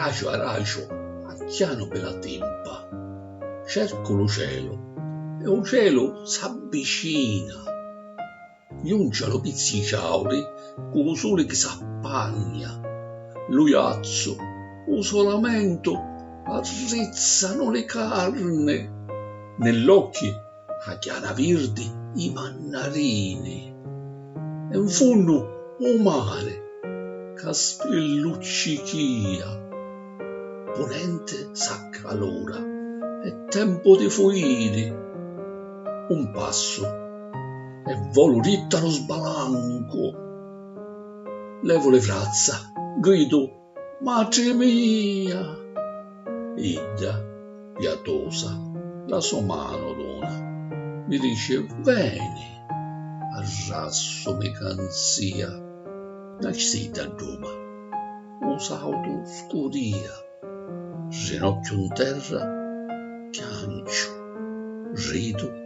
aracio, acchiano per la tempa. Cerco lo cielo e il cielo s'avvicina. Giunge lo pizzicciauri con il sole che s'appagna. Lo iazzo, il solamento, arrizzano le carne. Nell'occhio a chiara verde i mannarini. E in fondo un mare che sprilluccichia. Ponente s'accalora, è tempo di fuiri. Un passo e volo ritta lo sbalanco. Levo le frazza, grido, madre mia! Ida, pietosa, la sua mano dona, mi dice, vieni, arrasso mercanzia, nascita a Roma, usa autoscuria, ginocchio in terra, chiancio, rido